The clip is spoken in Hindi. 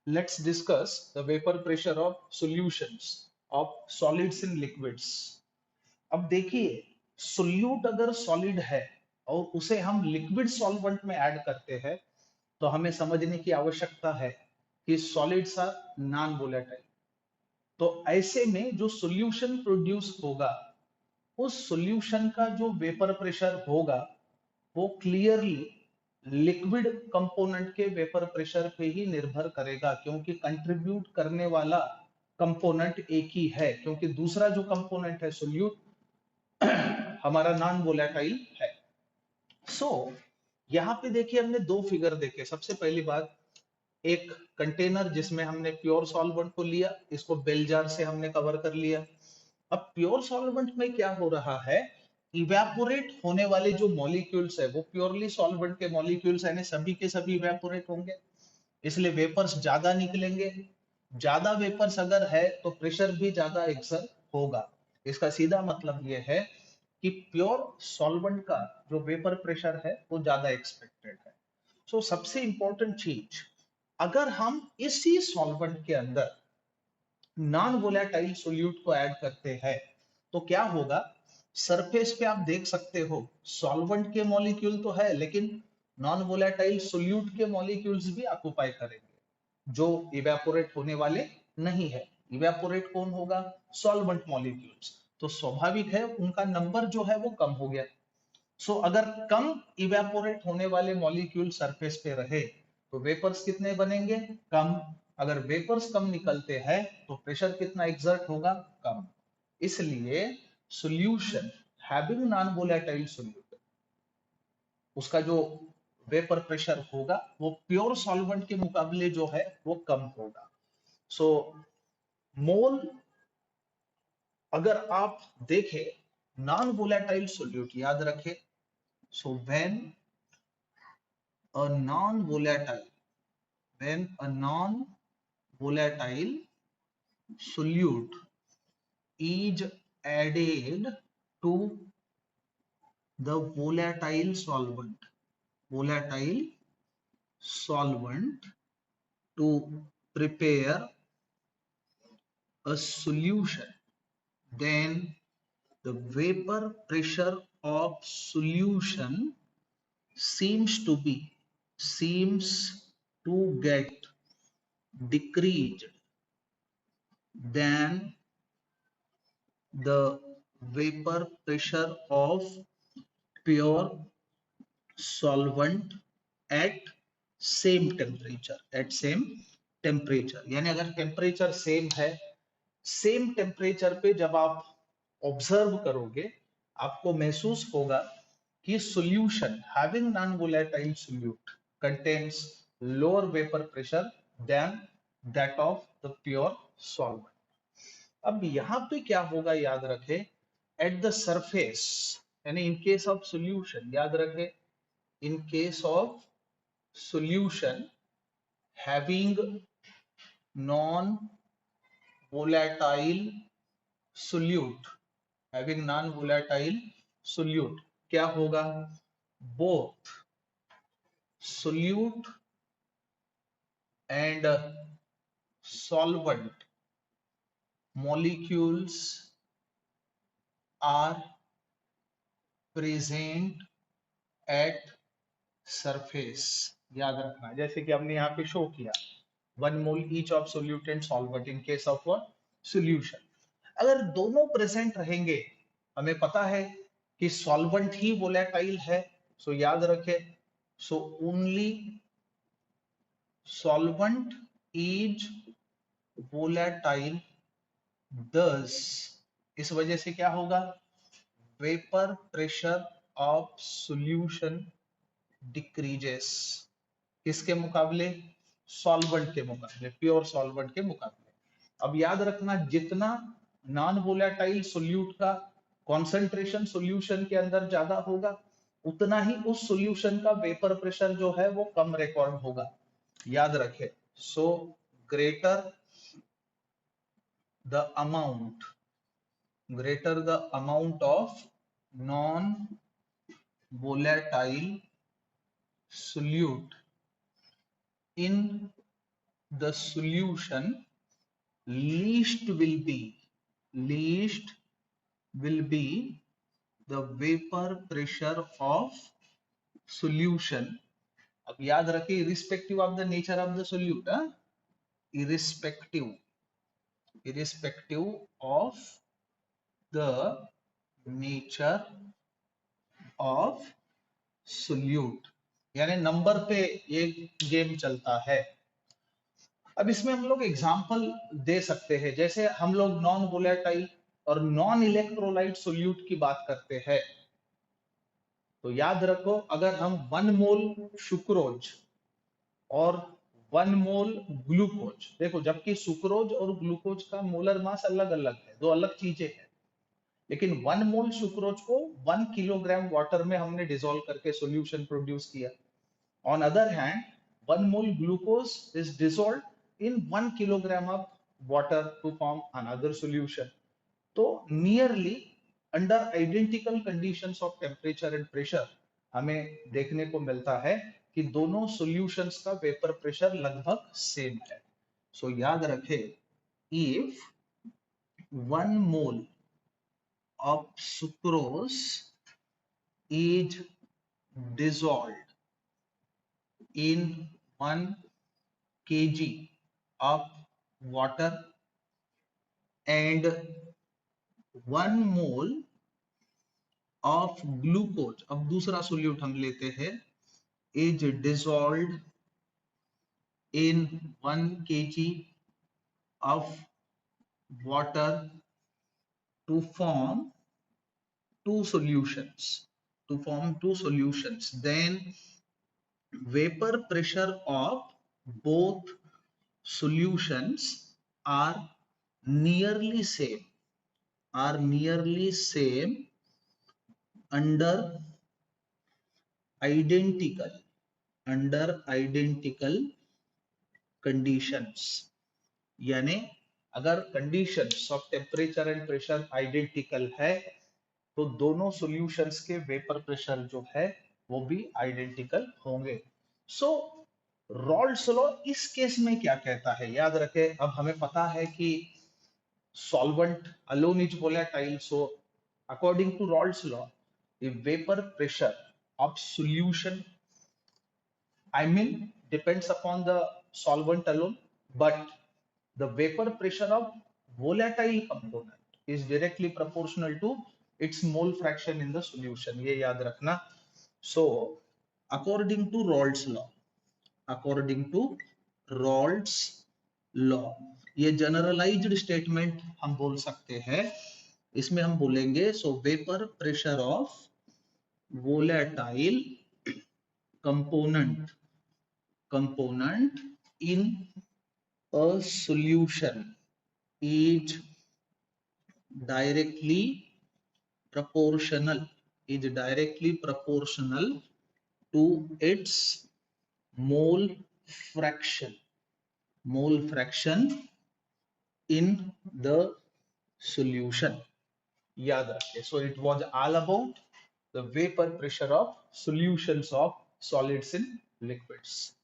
Let's discuss the vapor pressure of solutions of solids in liquids. अब देखिए, सोल्यूट अगर सॉलिड है और उसे हम लिक्विड सॉल्वेंट में ऐड करते हैं तो हमें समझने की आवश्यकता है कि सॉलिड्स आर नॉन वोलेटाइल। तो ऐसे में जो सॉल्यूशन प्रोड्यूस होगा, उस सॉल्यूशन का जो वेपर प्रेशर होगा वो क्लियरली लिक्विड कंपोनेंट के वेपर प्रेशर पे ही निर्भर करेगा, क्योंकि कंट्रीब्यूट करने वाला कंपोनेंट एक ही है, क्योंकि दूसरा जो कंपोनेंट है सोल्यूट हमारा नॉन वोलेटाइल है। सो यहाँ पे देखिए हमने दो फिगर देखे। सबसे पहली बात, एक कंटेनर जिसमें हमने प्योर सॉल्वेंट को लिया, इसको बेल जार से हमने कवर कर लिया। अब प्योर सॉल्वेंट में क्या हो रहा है, इवेपोरेट होने वाले जो मॉलिक्यूल्स है वो प्योरली सॉल्वेंट के मॉलिक्यूल्स यानी सभी के सभी इवेपोरेट होंगे, इसलिए वेपर्स ज्यादा निकलेंगे। ज्यादा वेपर्स अगर है तो प्रेशर भी ज्यादा एक्सर्ट होगा। इसका सीधा मतलब यह है कि प्योर सॉल्वेंट का जो वेपर प्रेशर है वो ज्यादा एक्सपेक्टेड है। सो सबसे इंपॉर्टेंट चीज, अगर हम इसी सॉल्वेंट के अंदर नॉन वोलेटाइल सोल्यूट को ऐड करते हैं तो क्या होगा, सरफेस पे आप देख सकते हो सॉल्वेंट के मॉलिक्यूल तो है लेकिन नॉन वोलेटाइल सोल्यूट के मॉलिक्यूल्स भी ऑक्युपाई करेंगे जो इवेपोरेट होने वाले नहीं है। इवेपोरेट कौन होगा, सॉल्वेंट मॉलिक्यूल्स। तो स्वाभाविक है उनका नंबर जो है वो कम हो गया। अगर कम इवेपोरेट होने वाले मॉलिक्यूल सरफेस पे रहे तो वेपर्स कितने बनेंगे, कम। अगर वेपर्स कम निकलते हैं तो प्रेशर कितना एक्सर्ट होगा, कम। इसलिए solution having non volatile solute, उसका जो वेपर प्रेशर होगा वो प्योर सॉल्वेंट के मुकाबले जो है वो कम होगा। सो मोल अगर आप देखें नॉन वोलेटाइल सॉल्यूट, याद रखें, so when a non-volatile when a non-volatile solute is added to the volatile solvent to prepare a solution, then the vapor pressure of solution seems to be seems to get decreased than the vapor pressure of pure solvent at same temperature यानी अगर टेम्परेचर सेम है, सेम टेम्परेचर पे जब आप ऑब्जर्व करोगे आपको महसूस होगा कि solution having non volatile solute contains lower vapour pressure than that of the pure solvent. अब यहां पे क्या होगा, याद रखें, एट द सरफेस यानी इन केस ऑफ सॉल्यूशन, याद रखें, इन case of solution having non volatile solute, having non volatile solute, क्या होगा, both solute and solvent molecules are present at surface. याद रखना, जैसे कि हमने यहाँ पे शो किया 1 mole each of solute and solvent in case of solution. अगर दोनों प्रेजेंट रहेंगे, हमें पता है कि सॉल्वेंट ही वोलेटाइल है, सो याद रखे, so only solvent is volatile, दस इस वजह से क्या होगा, vapour pressure of solution decreases, किसके मुकाबले, सॉल्वेंट के मुकाबले, प्योर सॉल्वेंट के मुकाबले। अब याद रखना, जितना नॉन वोलेटाइल सोल्यूट का कॉन्सेंट्रेशन सॉल्यूशन के अंदर ज्यादा होगा उतना ही उस सॉल्यूशन का वेपर प्रेशर जो है वो कम रिकॉर्ड होगा, याद रखे। So greater the amount of non volatile solute in the solution least will be the vapor pressure of solution. अब याद रखिए irrespective of the nature of the solute, irrespective of the nature of solute, यानी नंबर पे ये गेम चलता है। अब इसमें हम लोग एग्जांपल दे सकते हैं, जैसे हम लोग नॉन वोलेटाइल और नॉन इलेक्ट्रोलाइट सोल्यूट की बात करते हैं, तो याद रखो अगर हम 1 मोल सुक्रोज और 1 मोल ग्लूकोज, देखो जबकि सुक्रोज और ग्लूकोज का मोलर मास अलग अलग है, दो अलग चीजें हैं, लेकिन 1 मोल सुक्रोज को 1 किलोग्राम वाटर में हमने डिसॉल्व करके सॉल्यूशन प्रोड्यूस किया। On other hand, 1 mole glucose is dissolved in 1 kilogram of water to form another solution. तो nearly under identical conditions of temperature and pressure हमें देखने को मिलता है कि दोनों solutions का वेपर प्रेशर लगभग सेम है। सो याद रखें, if 1 mole of sucrose is dissolved in 1 kg of water and 1 mole of glucose, अब दूसरा सोल्यूट हम लेते हैं, is dissolved in 1 kg of water to form two solutions, then vapor pressure of both solutions are nearly same under identical conditions। यानी अगर conditions of temperature and pressure identical है तो दोनों सॉल्यूशंस के वेपर प्रेशर जो है वो भी आइडेंटिकल होंगे। सो रॉल्ड्स लॉ इस केस में क्या कहता है, याद रखें, अब हमें पता है कि solvent alone is volatile, so according to Raoult's law, the vapor pressure of solution, I mean, depends upon the solvent alone, but the vapor pressure of volatile component is directly proportional to its mole fraction in the solution, ये याद रखना। So according to Raoult's law ये जनरलाइज्ड स्टेटमेंट हम बोल सकते हैं, इसमें हम बोलेंगे सो vapour pressure of volatile component in a solution is directly proportional to its mole fraction in the solution। याद रखें, so it was all about the vapor pressure of solutions of solids in liquids।